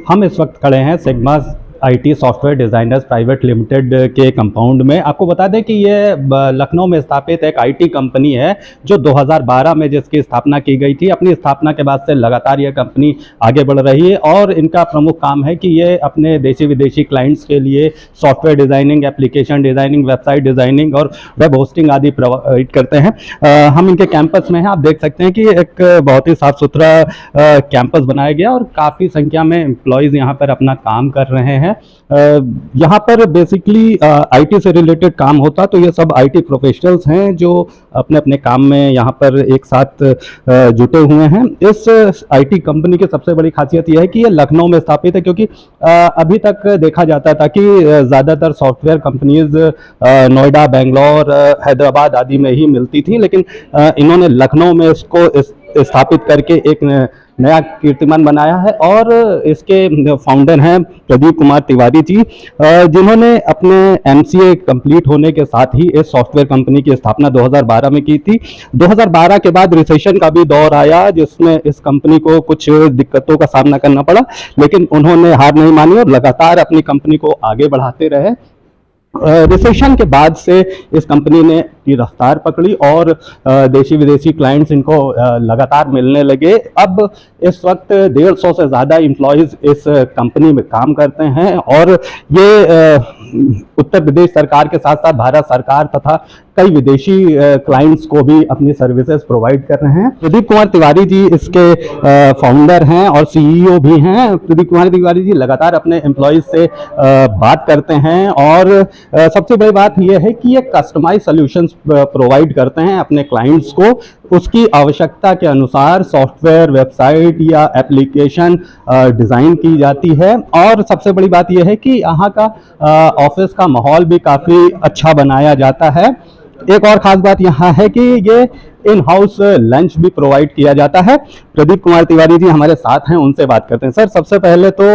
हम इस वक्त खड़े हैं sigma IT software designers private limited के कंपाउंड में। आपको बता दें कि ये लखनऊ में स्थापित एक आईटी कंपनी है जो 2012 में जिसकी स्थापना की गई थी। अपनी स्थापना के बाद से लगातार ये कंपनी आगे बढ़ रही है और इनका प्रमुख काम है कि ये अपने देशी विदेशी क्लाइंट्स के लिए software designing, application designing, website designing और वेब होस्टिंग आदि प्रोवाइड करते हैं। हम इनके कैंपस में हैं। आप देख सकते हैं कि एक बहुत ही साफ़ सुथरा कैंपस बनाया गया और काफ़ी संख्या में एम्प्लॉयज़ यहाँ पर अपना काम कर रहे हैं। यहाँ पर बेसिकली आईटी से रिलेटेड काम होता, तो ये सब आईटी प्रोफेशनल्स हैं जो अपने अपने काम में यहाँ पर एक साथ जुटे हुए हैं। इस आईटी कंपनी की सबसे बड़ी खासियत यह है कि ये लखनऊ में स्थापित है, क्योंकि अभी तक देखा जाता था कि ज़्यादातर सॉफ्टवेयर कंपनीज नोएडा, बेंगलोर, हैदराबाद आदि में ही मिलती थी, लेकिन इन्होंने लखनऊ में इसको स्थापित करके एक नया कीर्तिमान बनाया है। और इसके फाउंडर हैं प्रदीप कुमार तिवारी जी, जिन्होंने अपने एमसीए कंप्लीट होने के साथ ही इस सॉफ्टवेयर कंपनी की स्थापना 2012 में की थी। 2012 के बाद रिसेशन का भी दौर आया, जिसमें इस कंपनी को कुछ दिक्कतों का सामना करना पड़ा, लेकिन उन्होंने हार नहीं मानी और लगातार अपनी कंपनी को आगे बढ़ाते रहे। रिसेशन के बाद से इस कंपनी ने की रफ्तार पकड़ी और देशी विदेशी क्लाइंट्स इनको लगातार मिलने लगे। अब इस वक्त 150 से ज़्यादा एम्प्लॉयज़ इस कंपनी में काम करते हैं और ये उत्तर प्रदेश सरकार के साथ साथ भारत सरकार तथा कई विदेशी क्लाइंट्स को भी अपनी सर्विसेज प्रोवाइड कर रहे हैं। प्रदीप कुमार तिवारी जी इसके फाउंडर हैं और सीईओ भी हैं। प्रदीप कुमार तिवारी जी लगातार अपने एम्प्लॉयज़ से बात करते हैं और सबसे बड़ी बात यह है कि ये कस्टमाइज सॉल्यूशंस प्रोवाइड करते हैं अपने क्लाइंट्स को। उसकी आवश्यकता के अनुसार सॉफ्टवेयर, वेबसाइट या एप्लीकेशन डिज़ाइन की जाती है। और सबसे बड़ी बात यह है कि यहाँ का ऑफिस का माहौल भी काफ़ी अच्छा बनाया जाता है। एक और ख़ास बात यहाँ है कि ये इन हाउस लंच भी प्रोवाइड किया जाता है। प्रदीप कुमार तिवारी जी हमारे साथ हैं, उनसे बात करते हैं। सर, सबसे पहले तो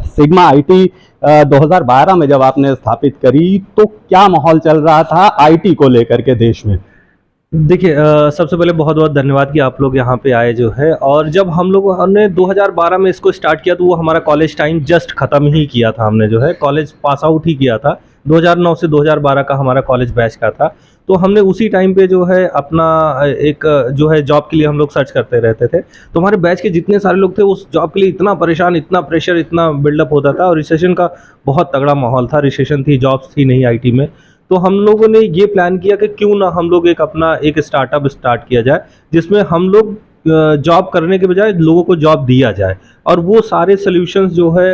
सिग्मा आईटी 2012 में जब आपने स्थापित करी तो क्या माहौल चल रहा था आईटी को लेकर के देश में? देखिए, सबसे पहले बहुत बहुत धन्यवाद कि आप लोग यहाँ पे आए जो है। और जब हम लोग हमने 2012 में इसको स्टार्ट किया तो वो हमारा कॉलेज टाइम जस्ट ख़त्म ही किया था। हमने जो है कॉलेज पास आउट ही किया था। 2009 से 2012 का हमारा कॉलेज बैच का था। तो हमने उसी टाइम पे जो है अपना एक जो है जॉब के लिए हम लोग सर्च करते रहते थे। तो हमारे बैच के जितने सारे लोग थे उस जॉब के लिए इतना परेशान, इतना प्रेशर, इतना बिल्डअप होता था और रिसेशन का बहुत तगड़ा माहौल था। रिसेशन थी, जॉब्स थी नहीं आईटी में। तो हम लोगों ने ये प्लान किया कि क्यों ना हम लोग अपना एक स्टार्टअप स्टार्ट किया जाए, जिसमें हम लोग जॉब करने के बजाय लोगों को जॉब दिया जाए। और वो सारे सोल्यूशंस जो है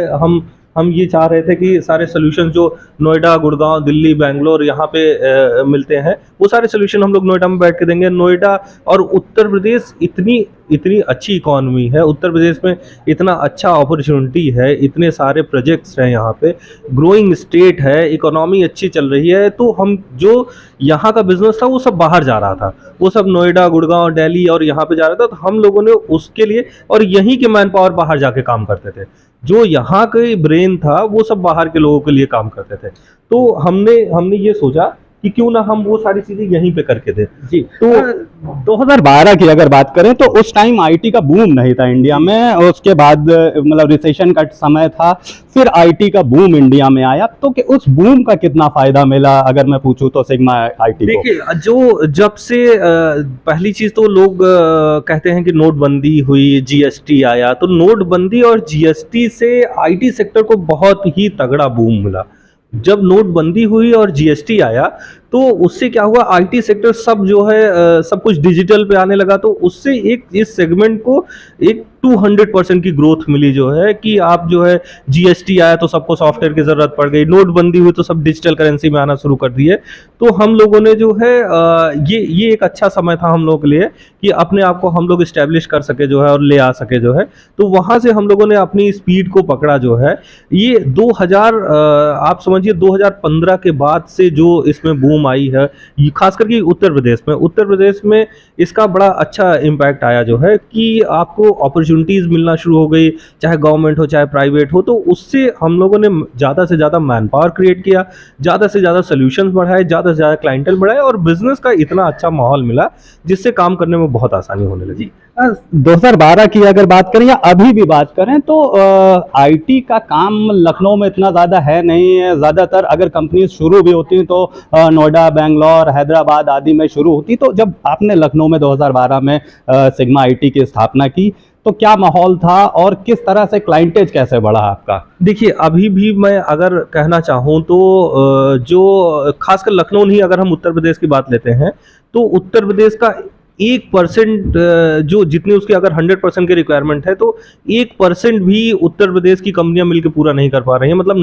हम ये चाह रहे थे कि सारे सोल्यूशन जो नोएडा, गुड़गांव, दिल्ली, बेंगलोर यहाँ पे मिलते हैं, वो सारे सोल्यूशन हम लोग नोएडा में बैठ के देंगे। नोएडा और उत्तर प्रदेश इतनी अच्छी इकॉनमी है, उत्तर प्रदेश में इतना अच्छा अपॉर्चुनिटी है, इतने सारे प्रोजेक्ट्स हैं यहाँ पे, ग्रोइंग स्टेट है, इकोनॉमी अच्छी चल रही है। तो हम जो यहाँ का बिजनेस था वो सब बाहर जा रहा था, वो सब नोएडा, गुड़गांव, दिल्ली और यहाँ पे जा रहा था। तो हम लोगों ने उसके लिए, और यहीं के मैन पावर बाहर जाके काम करते थे, जो यहाँ के ब्रेन था वो सब बाहर के लोगों के लिए काम करते थे। तो हमने ये सोचा कि क्यों ना हम वो सारी चीजें यहीं पे करके दें। जी, तो 2012 की अगर बात करें तो उस टाइम आईटी का बूम नहीं था इंडिया में। उसके बाद मतलब रिसेशन का समय था, फिर आईटी का बूम इंडिया में आया। तो कि उस बूम का कितना फायदा मिला अगर मैं पूछूं तो सिग्मा आईटी को? देखिए, जो जब से पहली चीज तो लोग कहते हैं कि नोटबंदी हुई, जीएसटी आया, तो नोटबंदी और जीएसटी से आईटी सेक्टर को बहुत ही तगड़ा बूम मिला। जब नोटबंदी हुई और जीएसटी आया तो उससे क्या हुआ, आईटी सेक्टर सब जो है सब कुछ डिजिटल पे आने लगा। तो उससे एक इस सेगमेंट को एक 200% की ग्रोथ मिली जो है कि आप जो है जीएसटी आया तो सबको सॉफ्टवेयर की ज़रूरत पड़ गई, नोटबंदी हुई तो सब डिजिटल करेंसी में आना शुरू कर दिए। तो हम लोगों ने जो है ये एक अच्छा समय था हम लोगों के लिए कि अपने आप को हम लोग इस्टेब्लिश कर सके जो है और ले आ सके जो है। तो वहाँ से हम लोगों ने अपनी स्पीड को पकड़ा जो है। ये 2000 आप समझिए 2015 के बाद से जो इसमें बूम आई है, खास करके उत्तर प्रदेश में इसका बड़ा अच्छा इम्पैक्ट आया जो है कि आपको अपॉर्चुनिटीज़ मिलना शुरू हो गई, चाहे गवर्नमेंट हो चाहे प्राइवेट हो। तो उससे हम लोगों ने ज़्यादा से ज़्यादा मैन पावर क्रिएट किया, ज़्यादा से ज़्यादा सोल्यूशंस बढ़ाए, ज़्यादा से ज़्यादा क्लाइंटल बढ़ाए और बिजनेस का इतना अच्छा माहौल मिला जिससे काम करने में बहुत आसानी होने लगी। 2012 की अगर बात करें या अभी भी बात करें तो आईटी का काम लखनऊ में इतना ज़्यादा है नहीं है। ज़्यादातर अगर कंपनीज शुरू भी होती हैं तो नोएडा, बेंगलोर, हैदराबाद आदि में शुरू होती। तो जब आपने लखनऊ में 2012 में सिग्मा आईटी की स्थापना की तो क्या माहौल था और किस तरह से क्लाइंटेज कैसे बढ़ा आपका? देखिए, अभी भी मैं अगर कहना चाहूँ तो जो खासकर लखनऊ नहीं, अगर हम उत्तर प्रदेश की बात लेते हैं तो उत्तर प्रदेश का 1% जो जितने उसके अगर 100% की रिक्वायरमेंट है तो 1% भी उत्तर प्रदेश की कंपनियां मिलकर पूरा नहीं कर पा रही हैं। मतलब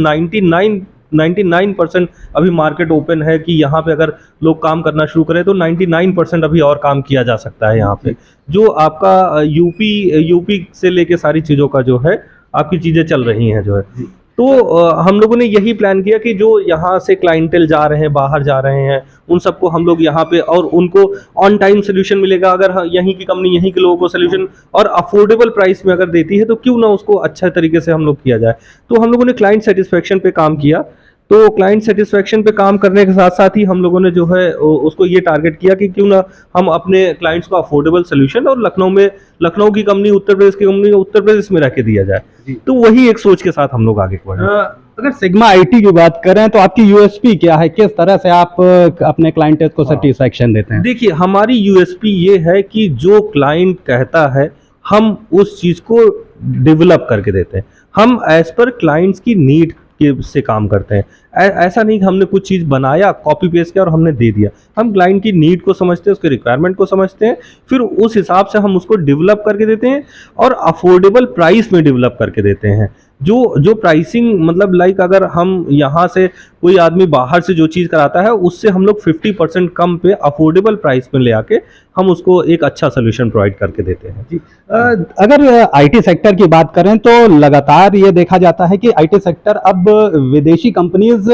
99% अभी मार्केट ओपन है कि यहाँ पे अगर लोग काम करना शुरू करें तो 99% अभी और काम किया जा सकता है यहाँ पे। जो आपका यूपी से लेके सारी चीज़ों का जो है आपकी चीज़ें चल रही हैं जो है। तो हम लोगों ने यही प्लान किया कि जो यहाँ से क्लाइंटेल जा रहे हैं, बाहर जा रहे हैं, उन सबको हम लोग यहाँ पे और उनको ऑन टाइम सोल्यूशन मिलेगा। अगर यहीं की कंपनी यहीं के लोगों को सोल्यूशन और अफोर्डेबल प्राइस में अगर देती है तो क्यों ना उसको अच्छा तरीके से हम लोग किया जाए। तो हम लोगों ने क्लाइंट सेटिस्फेक्शन पे काम किया। तो क्लाइंट सेटिस्फेक्शन पे काम करने के साथ साथ ही हम लोगों ने जो है उसको ये टारगेट किया कि क्यों ना हम अपने क्लाइंट्स को अफोर्डेबल सोल्यूशन और लखनऊ की कंपनी, उत्तर प्रदेश की कंपनी उत्तर प्रदेश में रह के दिया जाए। तो वही एक सोच के साथ हम लोग आगे बढ़े। अगर सिग्मा आईटी की बात करें तो आपकी यूएसपी क्या है? किस तरह से आप अपने क्लाइंटेज को सेटिस्फेक्शन देते हैं? देखिए, हमारी यूएसपी ये है कि जो क्लाइंट कहता है हम उस चीज को डेवलप करके देते हैं। हम एज पर क्लाइंट्स की नीड से काम करते हैं। ऐसा नहीं कि हमने कुछ चीज़ बनाया, कॉपी पेस्ट किया और हमने दे दिया। हम क्लाइंट की नीड को समझते हैं, उसके रिक्वायरमेंट को समझते हैं, फिर उस हिसाब से हम उसको डेवलप करके देते हैं और अफोर्डेबल प्राइस में डेवलप करके देते हैं। जो प्राइसिंग मतलब लाइक अगर हम यहाँ से कोई आदमी बाहर से जो चीज़ कराता है उससे हम लोग 50% कम पे अफोर्डेबल प्राइस में ले आके हम उसको एक अच्छा सोल्यूशन प्रोवाइड करके देते हैं। जी। अगर आईटी सेक्टर की बात करें तो लगातार ये देखा जाता है कि आईटी सेक्टर अब विदेशी कंपनीज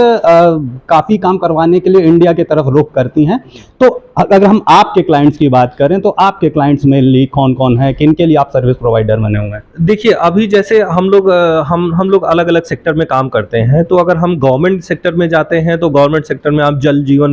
काफ़ी काम करवाने के लिए इंडिया की तरफ रुख करती हैं। तो अगर हम आपके क्लाइंट्स की बात करें तो आपके क्लाइंट्स मेनली कौन कौन है, किन के लिए आप सर्विस प्रोवाइडर बने हुए हैं? देखिए, अभी जैसे हम लोग अलग अलग सेक्टर में काम करते हैं। तो अगर हम गवर्नमेंट सेक्टर में जाते हैं तो गवर्नमेंट सेक्टर में आप जल जीवन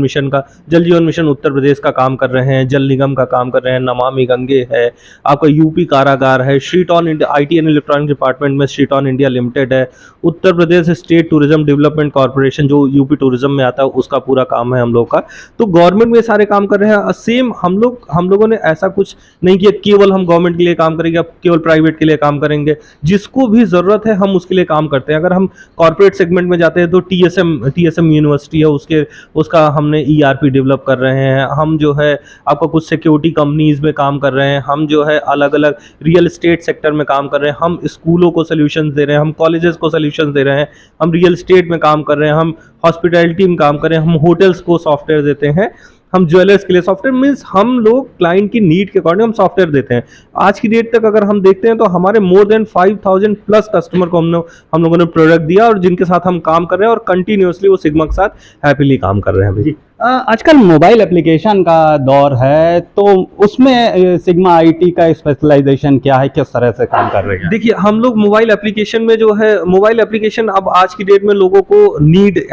मिशन उत्तर प्रदेश का काम कर रहे हैं, जल निगम का काम कर रहे हैं, नमामि गंगे है, आपका यूपी कारागार है, श्रीटॉन आईटी एंड इलेक्ट्रॉनिक डिपार्टमेंट में श्रीटॉन इंडिया लिमिटेड है, Uttar Pradesh state tourism development corporation जो यूपी टूरिज्म में आता है उसका पूरा काम है हम लोग का। तो गवर्नमेंट में सारे काम कर रहे हैं। सेम हम लोगों ने ऐसा कुछ नहीं किया केवल हम गवर्नमेंट के लिए काम करेंगे, केवल प्राइवेट के लिए काम करेंगे। जिसको भी जरूरत है हम उसके लिए काम करते हैं। अगर हम कॉर्पोरेट सेगमेंट में जाते हैं तो टीएसएम यूनिवर्सिटी है, उसका हमने ईआरपी डेवलप कर रहे हैं। हम जो है आपका कुछ सिक्योरिटी कंपनीज में काम कर रहे हैं। हम जो है अलग अलग रियल एस्टेट सेक्टर में काम कर रहे हैं। हम स्कूलों को सोल्यूशन दे रहे हैं, हम कॉलेजेस को सोल्यूशन दे रहे हैं, हम रियल एस्टेट में काम कर रहे हैं, हम हॉस्पिटैलिटी में काम कर रहे हैं, हम होटल्स को सॉफ्टवेयर देते हैं, हम ज्वेलर्स के लिए सॉफ्टवेयर। मीन्स हम लोग क्लाइंट की नीड के अकॉर्डिंग हम सॉफ्टवेयर देते हैं। आज की डेट तक अगर हम देखते हैं तो हमारे मोर देन 5000 प्लस कस्टमर को हम लोगों ने प्रोडक्ट दिया और जिनके साथ हम काम कर रहे हैं और कंटिन्यूसली वो सिग्मा के साथ हैप्पीली काम कर रहे हैं अभी। आजकल मोबाइल एप्लीकेशन का दौर है तो उसमें सिग्मा आईटी का स्पेशलाइजेशन क्या है, किस तरह से काम कर रहे हैं? देखिए, हम लोग मोबाइल एप्लीकेशन में जो है मोबाइल एप्लीकेशन अब आज की डेट में लोगों को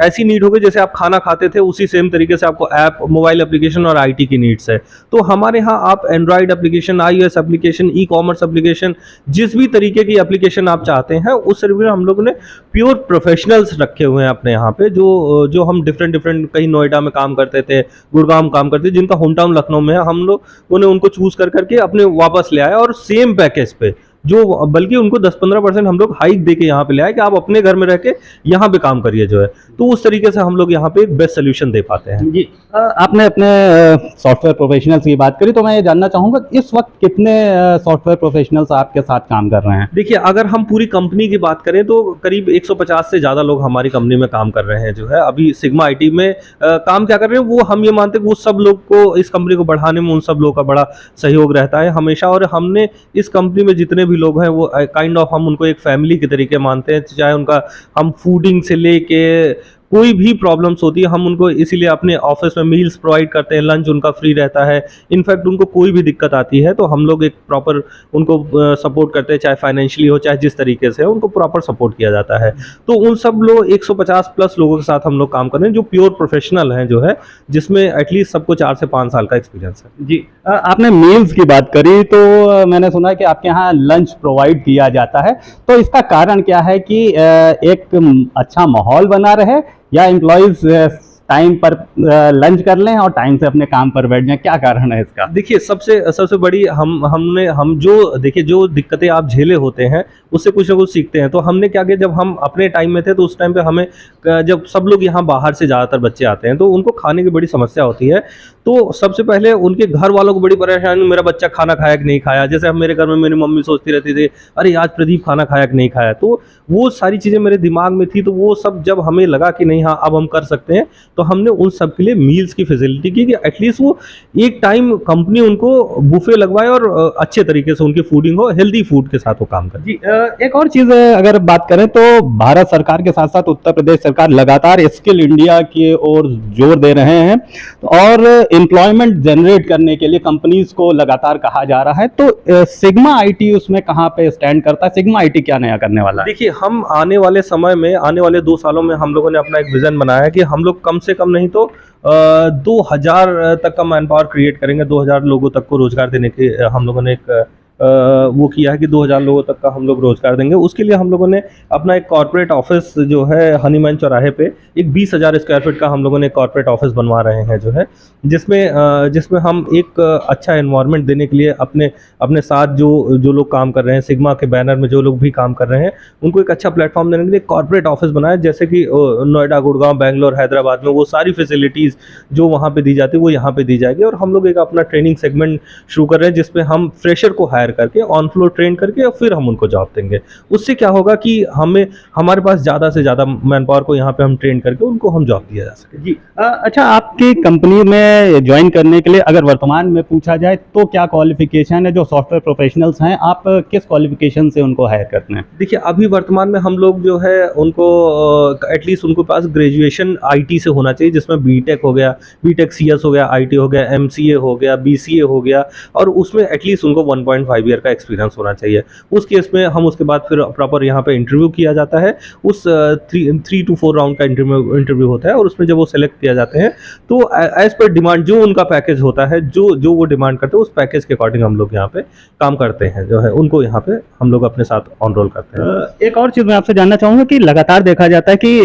ऐसी नीड हो गई जैसे आप खाना खाते थे उसी सेम तरीके से आपको ऐप, मोबाइल एप्लीकेशन और आईटी की नीड्स है। तो हमारे यहाँ आप Android application, iOS application, e commerce application, जिस भी तरीके की एप्लीकेशन आप चाहते हैं उस तरीके हम लोगों ने प्योर प्रोफेशनल्स रखे हुए हैं अपने यहाँ पे जो हम डिफरेंट कहीं नोएडा में काम करते थे, गुड़गांव काम करते थे, जिनका होम टाउन लखनऊ में है। हम लोग उन्हें उनको चूज करके अपने वापस ले आए और सेम पैकेज पे जो बल्कि उनको 10-15% हम लोग हाइक दे के यहाँ पे ले आए कि आप अपने घर में रह के यहाँ पे काम करिए जो है। तो उस तरीके से हम लोग यहाँ पे एक बेस्ट सोल्यूशन दे पाते हैं। जी। आपने अपने सॉफ्टवेयर प्रोफेशनल्स की बात करी तो मैं ये जानना चाहूँगा इस वक्त कितने सॉफ्टवेयर प्रोफेशनल्स आपके साथ काम कर रहे हैं? देखिए, अगर हम पूरी कंपनी की बात करें तो करीब 150 से ज़्यादा लोग हमारी कंपनी में काम कर रहे हैं जो है। अभी सिग्मा आईटी में काम क्या कर रहे हैं वो हम ये मानते हैं कि वो सब लोग को, इस कंपनी को बढ़ाने में उन सब लोगों का बड़ा सहयोग रहता है हमेशा। और हमने इस कंपनी में जितने भी लोग हैं वो काइंड ऑफ हम उनको एक फैमिली के तरीके मानते हैं। चाहे उनका हम फूडिंग से लेके कोई भी प्रॉब्लम्स होती है हम उनको इसीलिए अपने ऑफिस में मील्स प्रोवाइड करते हैं, लंच उनका फ्री रहता है। इनफैक्ट उनको कोई भी दिक्कत आती है तो हम लोग एक प्रॉपर उनको सपोर्ट करते हैं, चाहे फाइनेंशियली हो चाहे जिस तरीके से हो, उनको प्रॉपर सपोर्ट किया जाता है। तो उन सब लोग 150 प्लस लोगों के साथ हम लोग काम कर रहे हैं जो प्योर प्रोफेशनल हैं जो है, जिसमें एटलीस्ट सबको 4 से 5 साल का एक्सपीरियंस है। जी, आपने मील्स की बात करी तो मैंने सुना है कि आपके यहाँ लंच प्रोवाइड किया जाता है, तो इसका कारण क्या है कि एक अच्छा माहौल बना रहे या एम्प्लॉयज़ टाइम पर लंच कर लें और टाइम से अपने काम पर बैठ जाएं, क्या कारण है इसका? देखिए सबसे बड़ी हम जो देखिए जो दिक्कतें आप झेले होते हैं उससे कुछ ना कुछ सीखते हैं। तो हमने क्या किया, जब हम अपने टाइम में थे तो उस टाइम पे हमें जब सब लोग यहाँ बाहर से ज़्यादातर बच्चे आते हैं तो उनको खाने की बड़ी समस्या होती है। तो सबसे पहले उनके घर वालों को बड़ी परेशानी, मेरा बच्चा खाना खाया कि नहीं खाया। जैसे अब मेरे घर में मेरी मम्मी सोचती रहती थी, अरे आज प्रदीप खाना खाया कि नहीं खाया। तो वो सारी चीज़ें मेरे दिमाग में थी, तो वो सब जब हमें लगा कि नहीं हाँ अब हम कर सकते हैं, तो हमने उन सब के लिए मील्स की फैसिलिटी की कि एटलीस्ट वो एक टाइम कंपनी उनको बुफे लगवाए और अच्छे तरीके से उनकी फूडिंग हो, हेल्दी फूड के साथ वो काम करे। जी, एक और चीज़ अगर बात करें तो भारत सरकार के साथ साथ उत्तर प्रदेश सरकार लगातार स्किल इंडिया की ओर जोर दे रहे हैं और एम्प्लॉयमेंट जनरेट करने के लिए कंपनीज को लगातार कहा जा रहा है। तो सिग्मा आईटी उसमें कहाँ पे स्टैंड करता है? सिग्मा आईटी क्या नया करने वाला है? देखिए हम आने वाले समय में, आने वाले 2 सालों में हम लोगों ने अपना एक विजन बनाया है कि हम लोग कम से कम नहीं तो 2000 तक का मैन पावर क्रिएट करेंगे। 2000 लोगों तक को रोजगार देने के हम लोगों ने एक वो किया है कि 2000 लोगों तक का हम लोग रोजगार देंगे। उसके लिए हम लोगों ने अपना एक कॉर्पोरेट ऑफिस जो है हनीमैन चौराहे पे एक 20,000 स्क्वायर फीट का हम लोगों ने कॉर्पोरेट ऑफिस बनवा रहे हैं जो है, जिसमें हम एक अच्छा एनवायरनमेंट देने के लिए अपने साथ जो लोग काम कर रहे हैं, सिग्मा के बैनर में जो लोग भी काम कर रहे हैं, उनको एक अच्छा प्लेटफॉर्म देने के लिए कॉर्पोरेट ऑफिस बनाया। जैसे कि नोएडा, गुड़गांव, बेंगलोर, हैदराबाद में वो सारी फैसिलिटीज़ जो वहाँ पे दी जाती है वो यहाँ पे दी जाएगी। और हम लोग एक अपना ट्रेनिंग सेगमेंट शुरू कर रहे हैं जिसपे हम फ्रेशर को हायर करके ऑन फ्लोर ट्रेन करके और फिर हम उनको जॉब देंगे। उससे क्या होगा कि हमारे पास ज़्यादा से ज़्यादा मैन पावर को यहाँ पे हम ट्रेन करके उनको हम जॉब दिया जा सके। जी, अच्छा, आपकी कंपनी में ज्वाइन करने के लिए अगर वर्तमान में पूछा जाए तो क्या क्वालिफिकेशन है? जो सॉफ्टवेयर प्रोफेशनल्स हैं, आप किस क्वालिफिकेशन से उनको हायर करते हैं? देखिए अभी वर्तमान में हम लोग जो है उनको एटलीस्ट उनको पास ग्रेजुएशन आईटी से होना चाहिए, जिसमें बीटेक हो गया, बीटेक सीएस हो गया, आईटी हो गया, एमसीए हो गया, बीसीए हो गया, और उसमें एटलीस्ट उनको 1.5 ईयर का एक्सपीरियंस होना चाहिए। उस केस में हम उसके बाद फिर प्रॉपर यहाँ पे इंटरव्यू किया जाता है। उस 3 to 4 राउंड का इंटरव्यू होता है और उसमें जब वो सेलेक्ट किया जाते हैं तो एज पर डिमांड जो उनका पैकेज होता है, जो वो डिमांड करते हैं उस पैकेज के अकॉर्डिंग हम लोग यहाँ पे काम करते हैं जो है, उनको यहाँ पे हम लोग अपने साथ ऑन रोल करते हैं। एक और चीज़ मैं आपसे जानना चाहूँगा कि लगातार देखा जाता है कि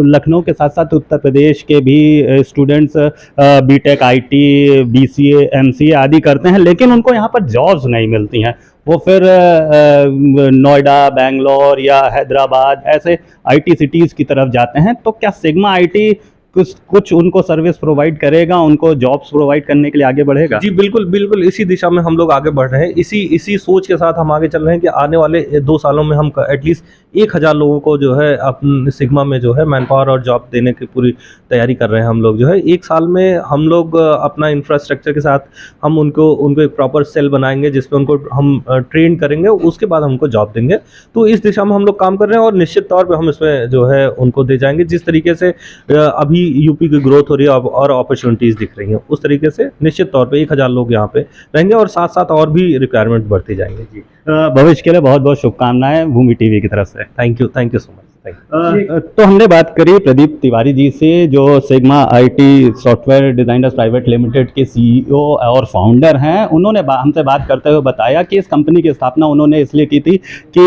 लखनऊ के साथ साथ उत्तर प्रदेश के भी students BTech, IT, BCA, MCA आदि करते हैं, लेकिन उनको यहाँ पर जॉब्स नहीं मिलती हैं। वो फिर नोएडा, बेंगलोर या हैदराबाद ऐसे आईटी सिटीज़ की तरफ जाते हैं। तो क्या सिग्मा आईटी कुछ उनको सर्विस प्रोवाइड करेगा, उनको जॉब्स प्रोवाइड करने के लिए आगे बढ़ेगा? जी बिल्कुल बिल्कुल, इसी दिशा में हम लोग आगे बढ़ रहे हैं। इसी सोच के साथ हम आगे चल रहे हैं कि आने वाले 2 सालों में हम एटलीस्ट 1000 लोगों को जो है अपने सिग्मा में जो है मैन पावर और जॉब देने की पूरी तैयारी कर रहे हैं हम लोग जो है। 1 साल में हम लोग अपना इंफ्रास्ट्रक्चर के साथ हम उनको एक प्रॉपर सेल बनाएंगे जिसमें उनको हम ट्रेन करेंगे, उसके बाद हमको जॉब देंगे। तो इस दिशा में हम लोग काम कर रहे हैं और निश्चित तौर पर हम इसमें जो है उनको दे जाएंगे। जिस तरीके से अभी यूपी की ग्रोथ हो रही है और अपॉर्चुनिटीज़ दिख रही हैं, उस तरीके से निश्चित तौर पे 1000 लोग यहाँ पे रहेंगे और साथ साथ और भी रिक्वायरमेंट बढ़ती जाएंगे। जी, भविष्य के लिए बहुत बहुत शुभकामनाएं भूमि टीवी की तरफ से। Thank you so much. तो हमने बात करी प्रदीप तिवारी जी से, जो sigma IT software designers private limited के सीईओ और फाउंडर हैं। उन्होंने हमसे बात करते हुए बताया कि इस कंपनी की स्थापना उन्होंने इसलिए की थी कि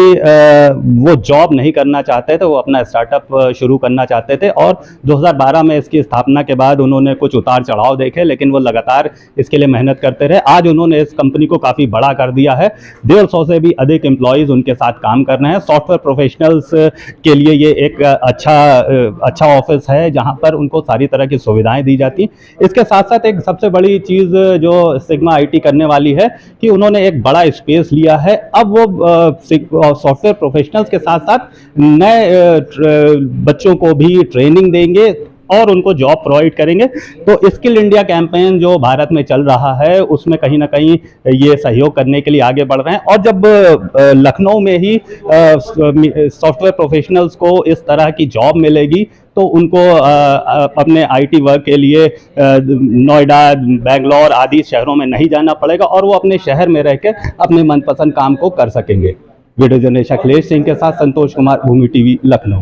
वो जॉब नहीं करना चाहते थे, वो अपना स्टार्टअप शुरू करना चाहते थे। और 2012 में इसकी स्थापना के बाद उन्होंने कुछ उतार चढ़ाव देखे, लेकिन वो लगातार इसके लिए मेहनत करते रहे। आज उन्होंने इस कंपनी को काफ़ी बड़ा कर दिया है। 150 से भी अधिक एम्प्लॉयज़ उनके साथ काम कर रहे हैं। सॉफ्टवेयर प्रोफेशनल्स के लिए ये एक अच्छा ऑफिस है जहां पर उनको सारी तरह की सुविधाएं दी जाती हैं। इसके साथ साथ एक सबसे बड़ी चीज़ जो सिग्मा आईटी करने वाली है कि उन्होंने एक बड़ा स्पेस लिया है। अब वो सॉफ्टवेयर प्रोफेशनल्स के साथ साथ नए बच्चों को भी ट्रेनिंग देंगे और उनको जॉब प्रोवाइड करेंगे। तो स्किल इंडिया कैंपेन जो भारत में चल रहा है उसमें कहीं ना कहीं ये सहयोग करने के लिए आगे बढ़ रहे हैं। और जब लखनऊ में ही सॉफ्टवेयर प्रोफेशनल्स को इस तरह की जॉब मिलेगी तो उनको अपने आईटी वर्क के लिए नोएडा, बेंगलोर आदि शहरों में नहीं जाना पड़ेगा और वो अपने शहर में रहकर अपने मनपसंद काम को कर सकेंगे। वीडियो जर्नलिस्ट अखिलेश सिंह के साथ संतोष कुमार, भूमि टीवी, लखनऊ।